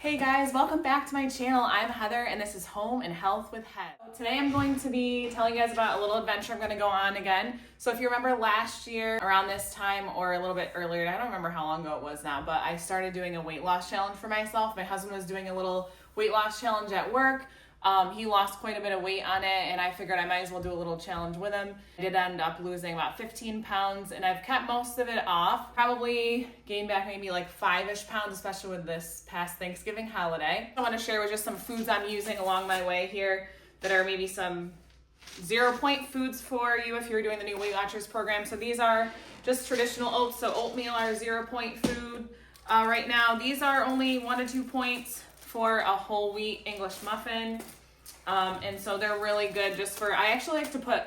Hey guys, welcome back to my channel. I'm Heather and this is Home and Health with Head. Today I'm going to be telling you guys about a little adventure I'm going to go on again. So if you remember last year around this time or a little bit earlier, I don't remember how long ago it was now, but I started doing a weight loss challenge for myself. My husband was doing a little weight loss challenge at work. He lost quite a bit of weight on it and I figured I might as well do a little challenge with him. I did end up losing about 15 pounds and I've kept most of it off. Probably gained back maybe like 5-ish pounds, especially with this past Thanksgiving holiday. I want to share with just some foods I'm using along my way here that are maybe some 0-point foods for you if you're doing the new Weight Watchers program. So these are just traditional oats. So oatmeal are 0-point food right now. These are only 1 to 2 points for a whole wheat English muffin. And so they're really good just for, I actually like to put,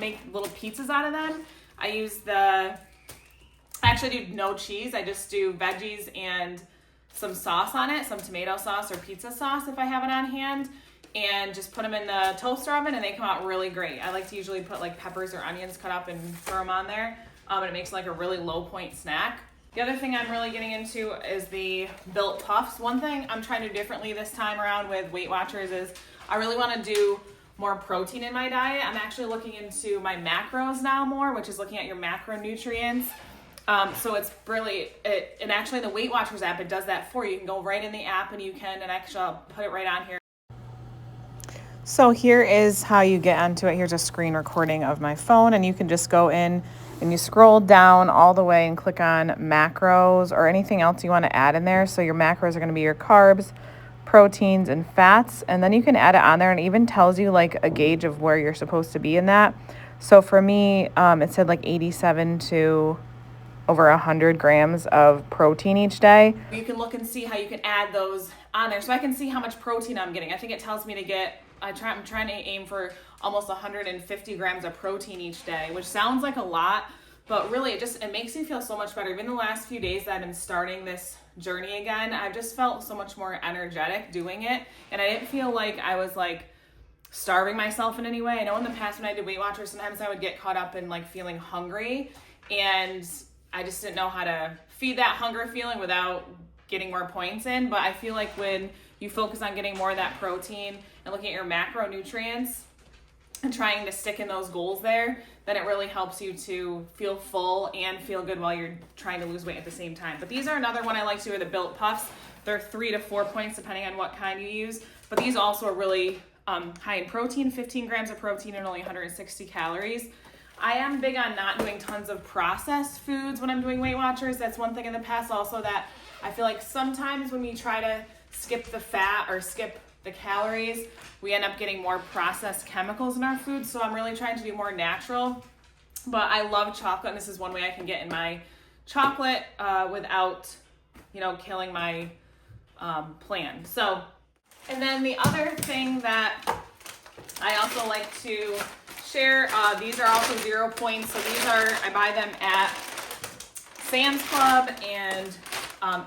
make little pizzas out of them. I actually do no cheese. I just do veggies and some sauce on it, some tomato sauce or pizza sauce if I have it on hand, and just put them in the toaster oven and they come out really great. I like to usually put like peppers or onions cut up and throw them on there. And it makes like a really low point snack. The other thing I'm really getting into is the Built Puffs. One thing I'm trying to do differently this time around with Weight Watchers is I really want to do more protein in my diet. I'm actually looking into my macros now more, which is looking at your macronutrients. So it's really, and actually the Weight Watchers app, it does that for you. You can go right in the app and actually I'll put it right on here. So here is how you get onto it. Here's a screen recording of my phone and you can just go in and you scroll down all the way and click on macros or anything else you want to add in there. So your macros are going to be your carbs, proteins, and fats. And then you can add it on there and it even tells you like a gauge of where you're supposed to be in that. So for me, it said like 87 to over 100 grams of protein each day. You can look and see how you can add those on there. So I can see how much protein I'm getting. I think it tells me to get, I'm trying to aim for almost 150 grams of protein each day, which sounds like a lot, but really it makes me feel so much better. Even the last few days that I've been starting this journey again, I've just felt so much more energetic doing it. And I didn't feel like I was like starving myself in any way. I know in the past when I did Weight Watchers, sometimes I would get caught up in like feeling hungry and I just didn't know how to feed that hunger feeling without getting more points in. But I feel like when you focus on getting more of that protein and looking at your macronutrients and trying to stick in those goals there, then it really helps you to feel full and feel good while you're trying to lose weight at the same time. But these are another one I like to do, are the Built Puffs. They're 3 to 4 points depending on what kind you use. But these also are really high in protein, 15 grams of protein and only 160 calories. I am big on not doing tons of processed foods when I'm doing Weight Watchers. That's one thing in the past also that I feel like sometimes when we try to skip the fat or skip the calories, we end up getting more processed chemicals in our food. So I'm really trying to do more natural. But I love chocolate, and this is one way I can get in my chocolate without, killing my plan. So, and then the other thing that I also like to share, these are also 0 points. So I buy them at Sam's Club, and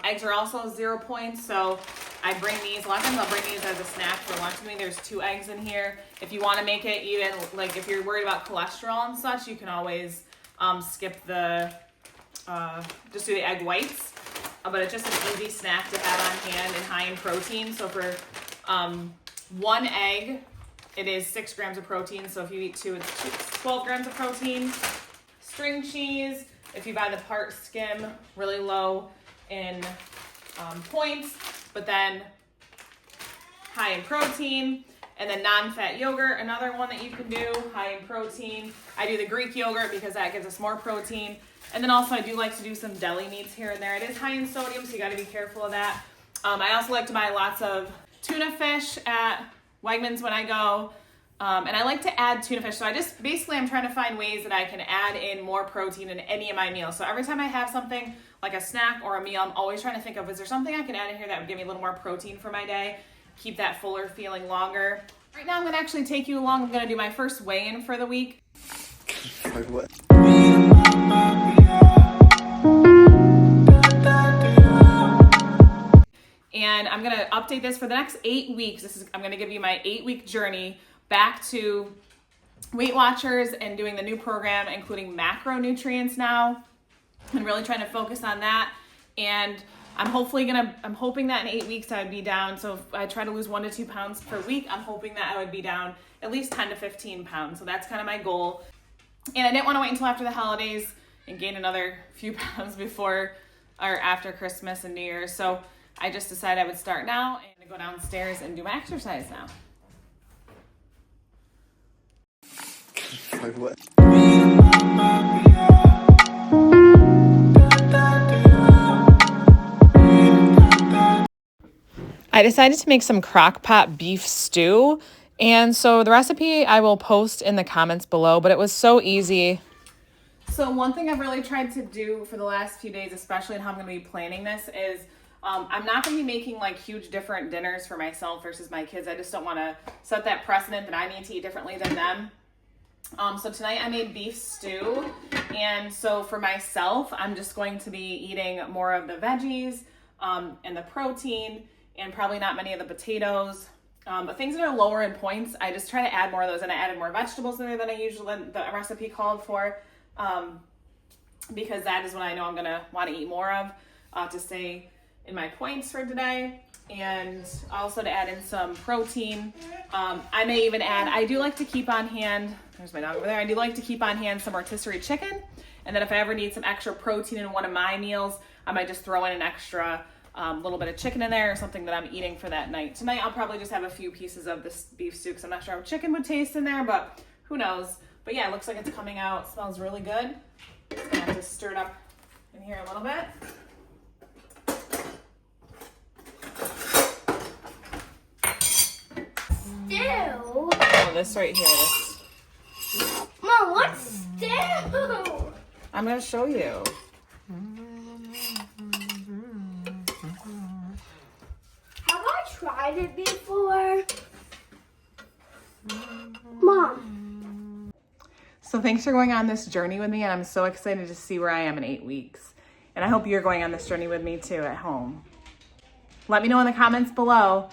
eggs are also 0 points. So I bring these, a lot of times I'll bring these as a snack for lunch with me. There's 2 eggs in here. If you want to make it even, like if you're worried about cholesterol and such, you can always skip just do the egg whites. But it's just an easy snack to have on hand and high in protein. So for 1 egg, it is 6 grams of protein. So if you eat 2, it's 12 grams of protein. String cheese, if you buy the part skim, really low in points, but then high in protein. And then non-fat yogurt, another one that you can do, high in protein. I do the Greek yogurt because that gives us more protein. And then also I do like to do some deli meats here and there. It is high in sodium, so you got to be careful of that. I also like to buy lots of tuna fish at Wegmans when I go. And I like to add tuna fish. So I'm trying to find ways that I can add in more protein in any of my meals. So every time I have something like a snack or a meal, I'm always trying to think of, is there something I can add in here that would give me a little more protein for my day, keep that fuller feeling longer. Right now I'm going to actually take you along. I'm going to do my first weigh-in for the week. Like what? And I'm going to update this for the next 8 weeks. I'm going to give you my 8-week journey back to Weight Watchers and doing the new program, including macronutrients now, and really trying to focus on that. And I'm hoping that in 8 weeks I would be down. So if I try to lose 1 to 2 pounds per week, I'm hoping that I would be down at least 10 to 15 pounds. So that's kind of my goal. And I didn't want to wait until after the holidays and gain another few pounds before or after Christmas and New Year's. So I just decided I would start now and go downstairs and do my exercise now. Like what? I decided to make some crock pot beef stew. And so the recipe I will post in the comments below, but it was so easy. So one thing I've really tried to do for the last few days, especially in how I'm going to be planning this, is I'm not going to be making like huge different dinners for myself versus my kids. I just don't want to set that precedent that I need to eat differently than them. So tonight I made beef stew. And so for myself, I'm just going to be eating more of the veggies and the protein and probably not many of the potatoes. But things that are lower in points, I just try to add more of those. And I added more vegetables in there than the recipe called for. Because that is what I know I'm going to want to eat more of to stay in my points for today. And also to add in some protein. I may even add, I do like to keep on hand, there's my dog over there. I do like to keep on hand some rotisserie chicken. And then if I ever need some extra protein in one of my meals, I might just throw in an extra little bit of chicken in there or something that I'm eating for that night. Tonight I'll probably just have a few pieces of this beef stew because I'm not sure how chicken would taste in there, but who knows. But yeah, it looks like it's coming out. It smells really good. I have to stir it up in here a little bit. Stew? Oh, this right here. Mom, what's stew? I'm going to show you. Have I tried it before? Mom. So thanks for going on this journey with me, and I'm so excited to see where I am in 8 weeks. And I hope you're going on this journey with me too at home. Let me know in the comments below